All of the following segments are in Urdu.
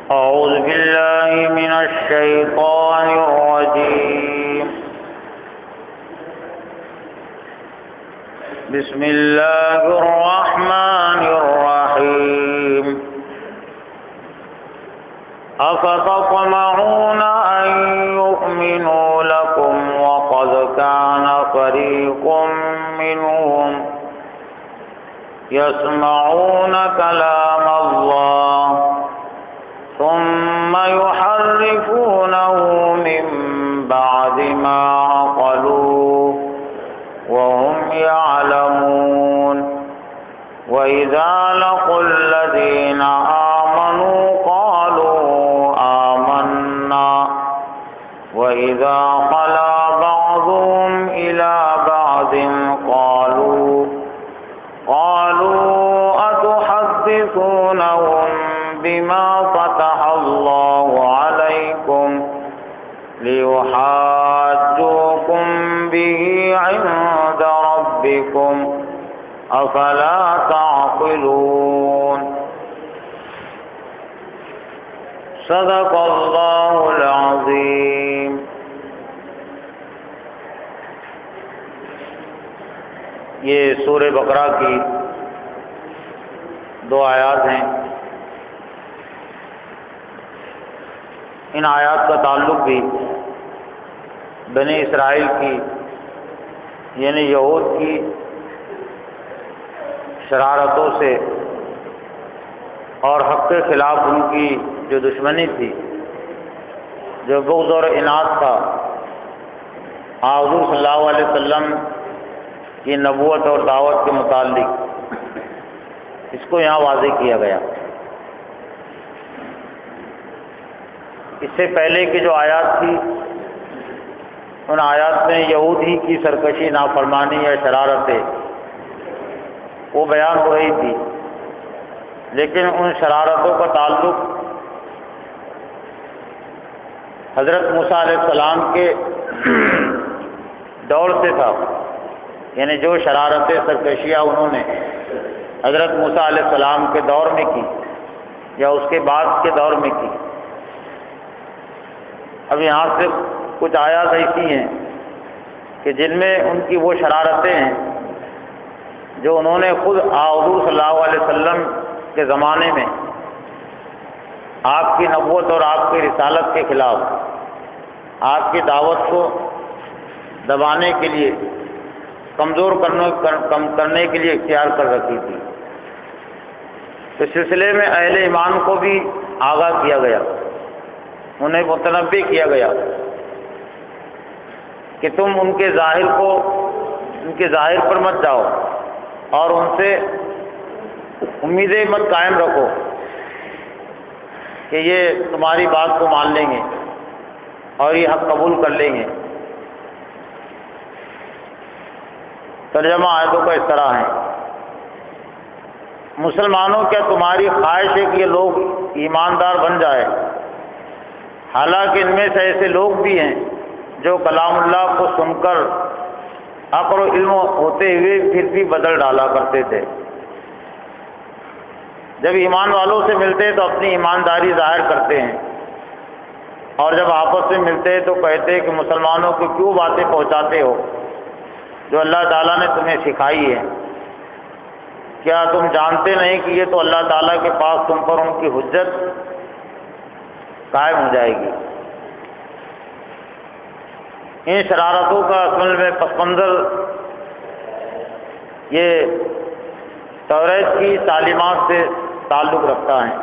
أعوذ بالله من الشيطان الرجيم. بسم الله الرحمن الرحيم. أفتطمعون أن يؤمنوا لكم وقد كان فريق منهم يسمعون كلام الله ثم يحرفونه من بعد ما عقلوه وهم يعلمون. وإذا لقوا الذين آمنوا قالوا آمنا وإذا خلا بعضهم إلى بعض قالوا أتحدثونهم بما فتح الله عليكم ليحاجوكم به عند ربكم أفلا تعقلون. صدق اللہ العظیم. یہ سورہ بقرہ کی 2 آیات ہیں. ان آیات کا تعلق بھی بنی اسرائیل کی یعنی یہود کی شرارتوں سے اور حق کے خلاف ان کی جو دشمنی تھی، جو بغض اور عناد تھا، حضور صلی اللہ علیہ وسلم کی نبوت اور دعوت کے متعلق، اس کو یہاں واضح کیا گیا. اس سے پہلے کی جو آیات تھی، ان آیات میں یہود ہی کی سرکشی، نافرمانی یا شرارتیں وہ بیان ہو رہی تھی، لیکن ان شرارتوں کا تعلق حضرت موسیٰ علیہ السلام کے دور سے تھا. یعنی جو شرارتیں، سرکشیاں انہوں نے حضرت موسیٰ علیہ السلام کے دور میں کی یا اس کے بعد کے دور میں کی. اب یہاں سے کچھ آیات ایسی ہیں کہ جن میں ان کی وہ شرارتیں ہیں جو انہوں نے خود حضور صلی اللہ علیہ وسلم کے زمانے میں آپ کی نبوت اور آپ کی رسالت کے خلاف، آپ کی دعوت کو دبانے کے لیے، کمزور کرنے کے لیے اختیار کر رکھی تھی. اس سلسلے میں اہل ایمان کو بھی آگاہ کیا گیا، انہیں متنبہ کیا گیا کہ تم ان کے ظاہر پر مت جاؤ اور ان سے امیدیں مت قائم رکھو کہ یہ تمہاری بات کو مان لیں گے اور یہ حق قبول کر لیں گے. ترجمہ آیتوں کا اس طرح ہے: مسلمانوں، کیا تمہاری خواہش ہے کہ یہ لوگ ایماندار بن جائے، حالانکہ ان میں سے ایسے لوگ بھی ہیں جو کلام اللہ کو سن کر عقل و علم ہوتے ہوئے پھر بھی بدل ڈالا کرتے تھے. جب ایمان والوں سے ملتے تو اپنی ایمانداری ظاہر کرتے ہیں، اور جب آپس میں ملتے تو کہتے کہ مسلمانوں کو کیوں باتیں پہنچاتے ہو جو اللہ تعالیٰ نے تمہیں سکھائی ہے. کیا تم جانتے نہیں کہ یہ تو اللہ تعالیٰ کے پاس تم پر ان کی حجت قائم ہو جائے گی. ان شرارتوں کا اصل میں پس منظر یہ توریت کی تعلیمات سے تعلق رکھتا ہے.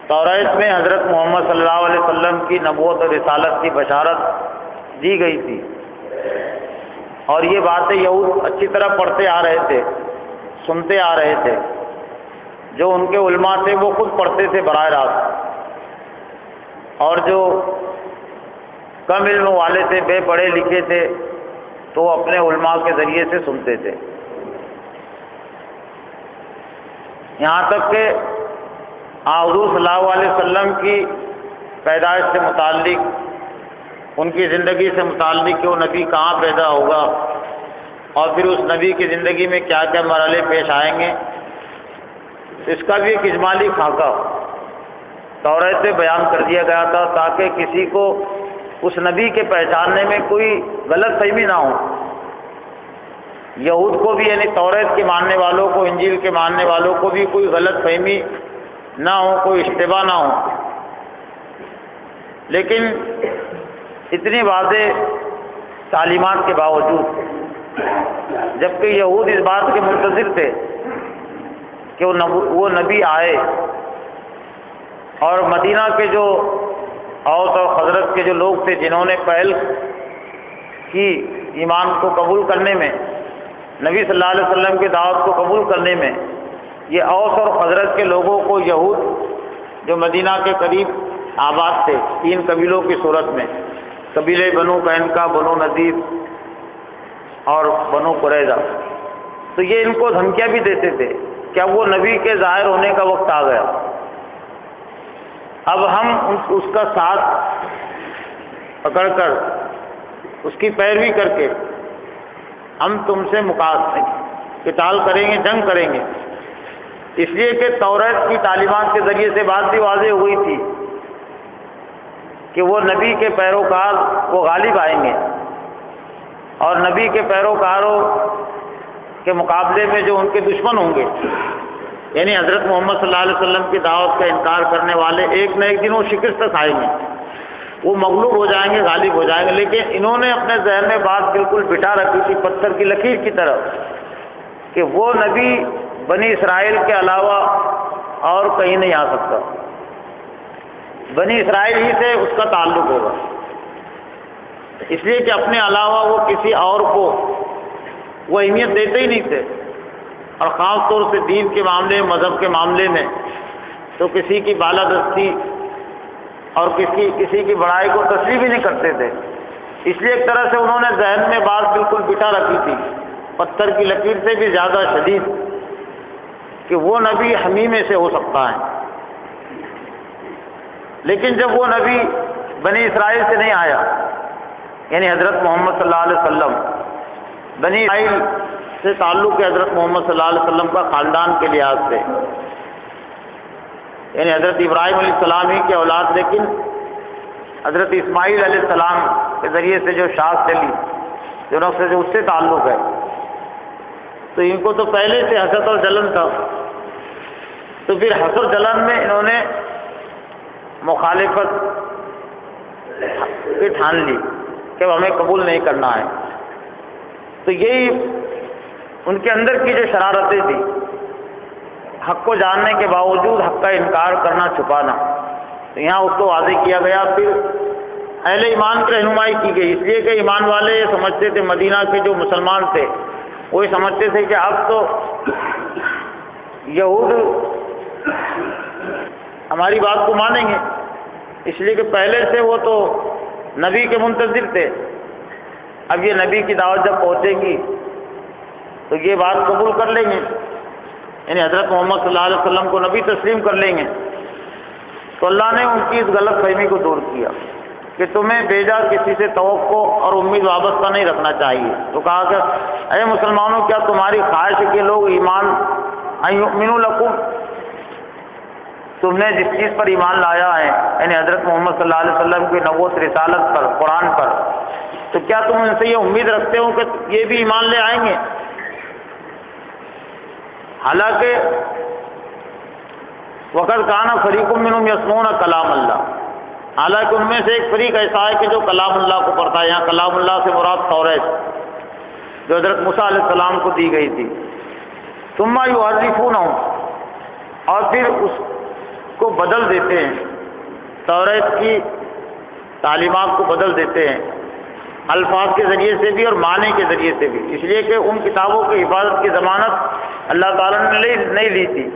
توریت میں حضرت محمد صلی اللہ علیہ وسلم کی نبوت اور رسالت کی بشارت دی گئی تھی، اور یہ باتیں یہود اچھی طرح پڑھتے آ رہے تھے، سنتے آ رہے تھے. جو ان کے علماء تھے وہ خود پڑھتے تھے براہ راست، اور جو کم علم والے تھے، بے پڑھے لکھے تھے، تو وہ اپنے علماء کے ذریعے سے سنتے تھے. یہاں تک کہ حضور صلی اللہ علیہ وسلم کی پیدائش سے متعلق، ان کی زندگی سے متعلق کہ وہ نبی کہاں پیدا ہوگا اور پھر اس نبی کی زندگی میں کیا کیا مرحلے پیش آئیں گے، اس کا بھی ایک اجمالی خاکہ تورات میں بیان کر دیا گیا تھا تاکہ کسی کو اس نبی کے پہچاننے میں کوئی غلط فہمی نہ ہو۔ یہود کو بھی یعنی تورات کے ماننے والوں کو، انجیل کے ماننے والوں کو بھی کوئی غلط فہمی نہ ہو، کوئی اشتباہ نہ ہو۔ لیکن اتنی واضح تعلیمات کے باوجود، جبکہ یہود اس بات کے منتظر تھے کہ وہ نبی آئے، اور مدینہ کے جو اوس اور خزرج کے جو لوگ تھے جنہوں نے پہل کی ایمان کو قبول کرنے میں، نبی صلی اللہ علیہ وسلم کی دعوت کو قبول کرنے میں، یہ اوس اور خزرج کے لوگوں کو یہود جو مدینہ کے قریب آباد تھے 3 قبیلوں کی صورت میں، قبیلے بنو قینقاع، بنو نذیر اور بنو قریظہ، تو یہ ان کو دھمکیاں بھی دیتے تھے کہ اب وہ نبی کے ظاہر ہونے کا وقت آ گیا، اب ہم اس کا ساتھ پکڑ کر اس کی پیروی کر کے ہم تم سے قتال کریں گے، جنگ کریں گے۔ اس لیے کہ تورات کی تعلیمات کے ذریعے سے بات بھی واضح ہوئی تھی کہ وہ نبی کے پیروکار وہ غالب آئیں گے، اور نبی کے پیروکاروں کے مقابلے میں جو ان کے دشمن ہوں گے، یعنی حضرت محمد صلی اللہ علیہ وسلم کی دعوت کا انکار کرنے والے، ایک نہ ایک دن وہ شکست کھائیں گے، وہ مغلوب ہو جائیں گے، غالب ہو جائیں گے۔ لیکن انہوں نے اپنے ذہن میں بات بالکل بٹھا رکھی تھی پتھر کی لکیر کی طرف کہ وہ نبی بنی اسرائیل کے علاوہ اور کہیں نہیں آ سکتا، بنی اسرائیل ہی سے اس کا تعلق ہوگا، اس لیے کہ اپنے علاوہ وہ کسی اور کو وہ اہمیت دیتے ہی نہیں تھے، اور خاص طور سے دین کے معاملے، مذہب کے معاملے میں تو کسی کی بالادستی اور کسی کی بڑائی کو تسلیم ہی نہیں کرتے تھے۔ اس لیے ایک طرح سے انہوں نے ذہن میں بات بالکل بٹھا رکھی تھی پتھر کی لکیر سے بھی زیادہ شدید کہ وہ نبی ہمیں میں سے ہو سکتا ہے۔ لیکن جب وہ نبی بنی اسرائیل سے نہیں آیا، یعنی حضرت محمد صلی اللہ علیہ وسلم، بنی اسرائیل سے تعلق ہے حضرت محمد صلی اللہ علیہ وسلم کا خاندان کے لحاظ سے، یعنی حضرت ابراہیم علیہ السلام ہی کی اولاد، لیکن حضرت اسماعیل علیہ السلام کے ذریعے سے جو شاخ چلی، جو اس سے تعلق ہے، تو ان کو تو پہلے سے حسد اور جلن تھا، تو پھر حسد جلن میں انہوں نے مخالفت کی ٹھان لی کہ ہمیں قبول نہیں کرنا ہے۔ تو یہی ان کے اندر کی جو شرارتیں تھیں، حق کو جاننے کے باوجود حق کا انکار کرنا، چھپانا، تو یہاں اس کو واضح کیا گیا۔ پھر اہل ایمان کی رہنمائی کی گئی، اس لیے کہ ایمان والے یہ سمجھتے تھے، مدینہ کے جو مسلمان تھے وہ یہ سمجھتے تھے کہ اب تو یہود ہماری بات کو مانیں گے، اس لیے کہ پہلے سے وہ تو نبی کے منتظر تھے، اب یہ نبی کی دعوت جب پہنچے گی تو یہ بات قبول کر لیں گے، یعنی حضرت محمد صلی اللہ علیہ وسلم کو نبی تسلیم کر لیں گے۔ تو اللہ نے ان کی اس غلط فہمی کو دور کیا کہ تمہیں بیجا کسی سے توقع اور امید وابستہ نہیں رکھنا چاہیے۔ تو کہا کہ اے مسلمانوں، کیا تمہاری خواہش ہے کہ لوگ ایمان یؤمنوا لکم، تم نے جس چیز پر ایمان لایا ہے، یعنی حضرت محمد صلی اللہ علیہ وسلم کی نبوت، رسالت پر، قرآن پر، تو کیا تم ان سے یہ امید رکھتے ہو کہ یہ بھی ایمان لے آئیں گے؟ حالانکہ وقت کانا فریق منہم یسمعون کلام اللہ، حالانکہ ان میں سے ایک فریق ایسا ہے کہ جو کلام اللہ کو پڑھتا ہے۔ یہاں کلام اللہ سے مراد تورات جو حضرت موسیٰ علیہ السلام کو دی گئی تھی۔ ثم یحرفونہ، اور پھر اس کو بدل دیتے ہیں، تورات کی تعلیمات کو بدل دیتے ہیں، الفاظ کے ذریعے سے بھی اور معنی کے ذریعے سے بھی، اس لیے کہ ان کتابوں کی حفاظت کی ضمانت اللہ تعالیٰ نے نہیں لی تھی،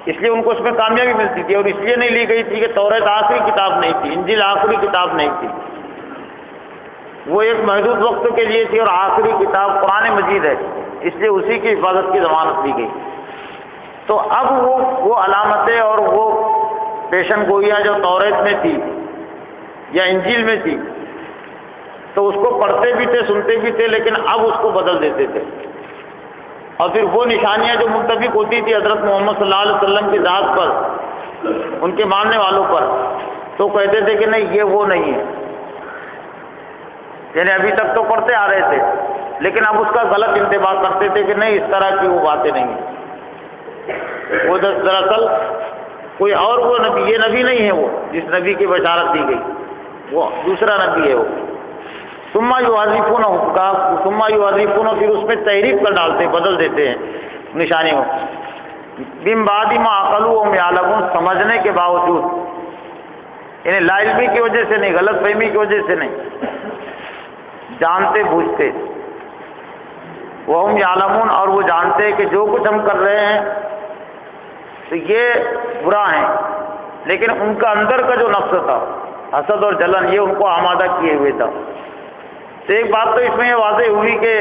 اس لیے ان کو اس میں کامیابی ملتی تھی، اور اس لیے نہیں لی گئی تھی کہ تورات آخری کتاب نہیں تھی، انجیل آخری کتاب نہیں تھی، وہ ایک محدود وقت کے لیے تھی، اور آخری کتاب قرآن مجید ہے، اس لیے اسی کی حفاظت کی ضمانت دی گئی۔ تو اب وہ علامتیں اور وہ پیشن گوئیاں جو تورات میں تھی یا انجیل میں تھی، تو اس کو پڑھتے بھی تھے، سنتے بھی تھے، لیکن اب اس کو بدل دیتے تھے، اور پھر وہ نشانیاں جو منطبق ہوتی تھی حضرت محمد صلی اللہ علیہ وسلم کی ذات پر، ان کے ماننے والوں پر، تو کہتے تھے کہ نہیں یہ وہ نہیں ہے، یعنی ابھی تک تو پڑھتے آ رہے تھے لیکن اب اس کا غلط انتباہ کرتے تھے کہ نہیں اس طرح کی وہ باتیں نہیں ہیں، وہ دراصل کوئی اور وہ نبی، یہ نبی نہیں ہے وہ جس نبی کی بشارت دی گئی، وہ دوسرا نبی ہے وہ۔ ثم یحرفون کا ثم یحرفون، پھر اس میں تحریف کر ڈالتے، بدل دیتے ہیں نشانیوں، من بعد ما عقلوا وهم يعلمون، سمجھنے کے باوجود، یعنی لا علمی کی وجہ سے نہیں، غلط فہمی کی وجہ سے نہیں، جانتے بوجھتے، وهم يعلمون، اور وہ جانتے ہیں کہ جو کچھ ہم کر رہے ہیں تو یہ برا ہے، لیکن ان کا اندر کا جو نفس تھا، حسد اور جلن، یہ ان کو آمادہ کیے ہوئے تھا۔ تو ایک بات تو اس میں یہ واضح ہوئی کہ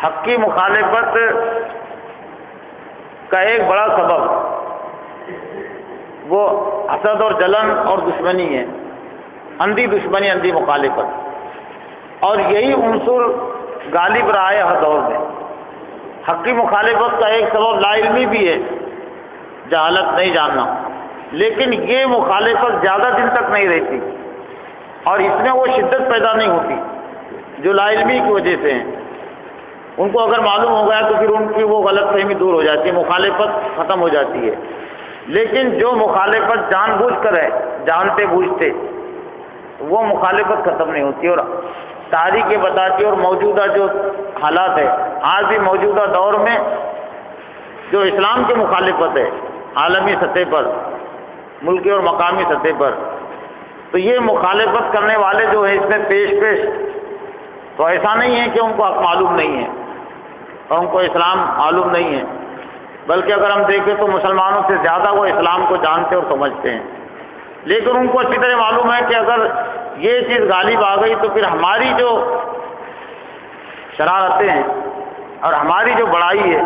حق کی مخالفت کا ایک بڑا سبب وہ حسد اور جلن اور دشمنی ہے، اندھی دشمنی، اندھی مخالفت، اور یہی عنصر غالب رہا ہے ہر دور میں۔ حق کی مخالفت کا ایک سبب لا علمی بھی ہے، جہالت نہیں جاننا، لیکن یہ مخالفت زیادہ دن تک نہیں رہتی اور اس میں وہ شدت پیدا نہیں ہوتی جو لا علمی کی وجہ سے ہیں۔ ان کو اگر معلوم ہو گیا تو پھر ان کی وہ غلط فہمی دور ہو جاتی ہے، مخالفت ختم ہو جاتی ہے، لیکن جو مخالفت جان بوجھ کر ہے، جانتے بوجھتے، وہ مخالفت ختم نہیں ہوتی، اور تاریخ یہ بتاتی ہے، اور موجودہ جو حالات ہے آج بھی موجودہ دور میں جو اسلام کی مخالفت ہے عالمی سطح پر، ملکی اور مقامی سطح پر، تو یہ مخالفت کرنے والے جو ہیں اس میں پیش تو ایسا نہیں ہے کہ ان کو حق معلوم نہیں ہے اور ان کو اسلام معلوم نہیں ہے، بلکہ اگر ہم دیکھیں تو مسلمانوں سے زیادہ وہ اسلام کو جانتے اور سمجھتے ہیں، لیکن ان کو اچھی طرح معلوم ہے کہ اگر یہ چیز غالب آ گئی تو پھر ہماری جو شرارتیں ہیں اور ہماری جو بڑائی ہے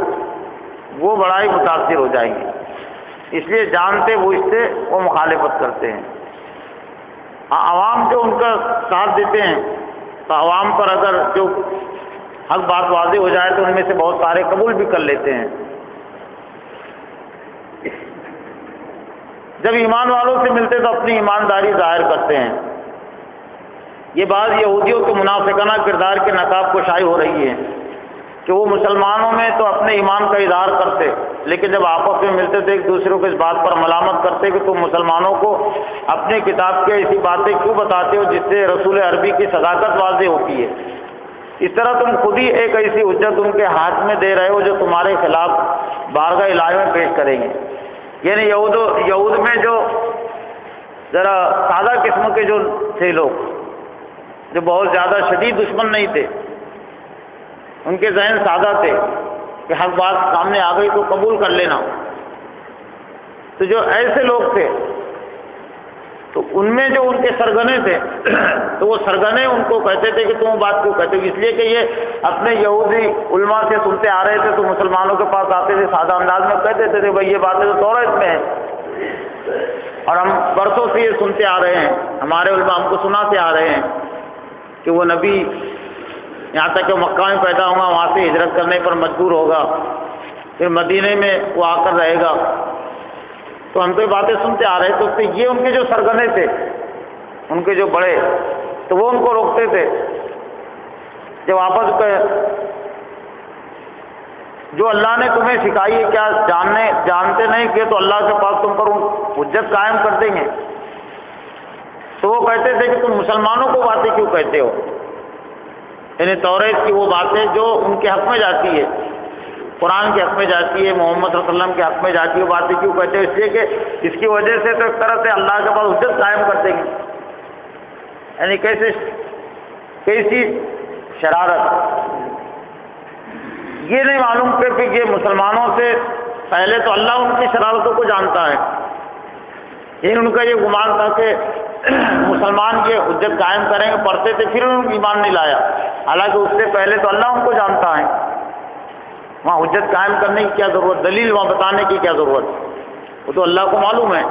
وہ بڑائی متاثر ہو جائیں گی، اس لیے جانتے بوجھتے وہ مخالفت کرتے ہیں۔ عوام جو ان کا ساتھ دیتے ہیں تو عوام پر اگر جو حق بات واضح ہو جائے تو ان میں سے بہت سارے قبول بھی کر لیتے ہیں۔ جب ایمان والوں سے ملتے تو اپنی ایمانداری ظاہر کرتے ہیں۔ یہ بعض یہودیوں کے منافقانہ کردار کے نقاب کشائی ہو رہی ہے کہ وہ مسلمانوں میں تو اپنے ایمان کا اظہار کرتے، لیکن جب آپس میں ملتے تو ایک دوسرے کو اس بات پر ملامت کرتے کہ تم مسلمانوں کو اپنی کتاب کی ایسی باتیں کیوں بتاتے ہو جس سے رسول عربی کی صداقت واضح ہوتی ہے، اس طرح تم خود ہی ایک ایسی حجت ان کے ہاتھ میں دے رہے ہو جو تمہارے خلاف بارگاہ الہی میں پیش کریں گے۔ یعنی یہود میں جو ذرا سادہ قسم کے جو تھے لوگ، جو بہت زیادہ شدید دشمن نہیں تھے، ان کے ذہن سادہ تھے کہ حق بات سامنے آ گئی تو قبول کر لینا، تو جو ایسے لوگ تھے تو ان میں جو ان کے سرگنے تھے تو وہ سرگنے ان کو کہتے تھے کہ تم بات کیوں کہتے ہو، اس لیے کہ یہ اپنے یہودی علماء سے سنتے آ رہے تھے تو مسلمانوں کے پاس آتے تھے، سادہ انداز میں کہتے تھے بھائی یہ باتیں تو توریت میں ہیں اور ہم برسوں سے یہ سنتے آ رہے ہیں، ہمارے علماء ہم کو سناتے آ رہے ہیں کہ وہ نبی یہاں تک کہ مکہ میں پیدا ہوگا، وہاں سے ہجرت کرنے پر مجبور ہوگا، پھر مدینے میں وہ آ کر رہے گا، تو ہم تو یہ باتیں سنتے آ رہے تھے۔ تو یہ ان کے جو سرگنے تھے، ان کے جو بڑے، تو وہ ان کو روکتے تھے جب آپس جو اللہ نے تمہیں سکھائی ہے کیا جانتے نہیں کہ تو اللہ کے پاس تم پر حجت قائم کر دیں گے، تو وہ کہتے تھے کہ تم مسلمانوں کو باتیں کیوں کہتے ہو، یعنی توریت کی وہ باتیں جو ان کے حق میں جاتی ہے، قرآن کے حق میں جاتی ہے، محمد صلی اللہ علیہ وسلم کے حق میں جاتی ہے، وہ باتیں کیوں کہتے ہیں، اس لیے کہ اس کی وجہ سے تو ایک طرح سے اللہ کے پاس حجت قائم کر دیں گے، یعنی کیسی شرارت۔ یہ نہیں معلوم کہ یہ مسلمانوں سے پہلے تو اللہ ان کی شرارتوں کو جانتا ہے، یعنی ان کا یہ گمان تھا کہ مسلمان یہ حجت قائم کریں گے، پڑھتے تھے پھر انہوں نے ایمان نہیں لایا، حالانکہ اس سے پہلے تو اللہ ان کو جانتا ہے، وہاں حجت قائم کرنے کی کیا ضرورت، دلیل وہاں بتانے کی کیا ضرورت، وہ تو اللہ کو معلوم ہے۔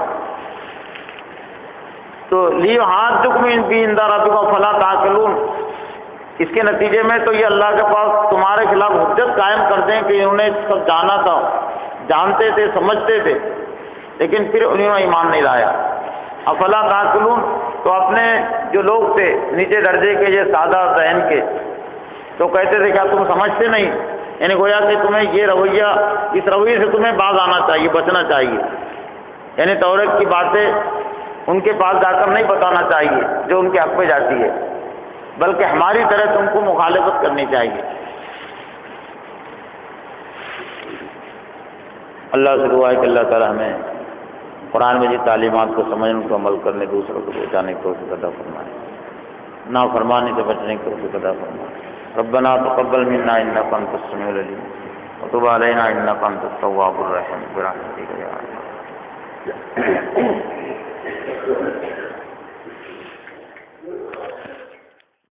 تو لیو ہاتھ بھی عند ربکم فلا تعقلون، اس کے نتیجے میں تو یہ اللہ کے پاس تمہارے خلاف حجت قائم کر دیں کہ انہوں نے سب جانا تھا، جانتے تھے، سمجھتے تھے، لیکن پھر انہوں نے ایمان نہیں لایا۔ افلا تعقلون، تو اپنے جو لوگ تھے نیچے درجے کے یہ سادہ ذہن کے، تو کہتے تھے کیا تم سمجھتے نہیں؟ یعنی گویا کہ تمہیں یہ رویہ، اس رویے سے تمہیں باز آنا چاہیے، بچنا چاہیے، یعنی تورات کی باتیں ان کے پاس جا کر نہیں بتانا چاہیے جو ان کے حق پہ جاتی ہے، بلکہ ہماری طرح تم کو مخالفت کرنی چاہیے۔ اللہ سے دعا ہے کہ اللہ تعالی ہمیں قرآن میں جی تعلیمات کو سمجھنے کو عمل کرنے، دوسروں کو پہنچانے کی توفیق عطا فرمائے، نافرمانی سے بچنے کی توفیق عطا فرمائے۔ ربنا تقبل منا انك انت السميع العليم وتب علينا انك انت التواب الرحيم برحمتك يا ارحم الراحمين۔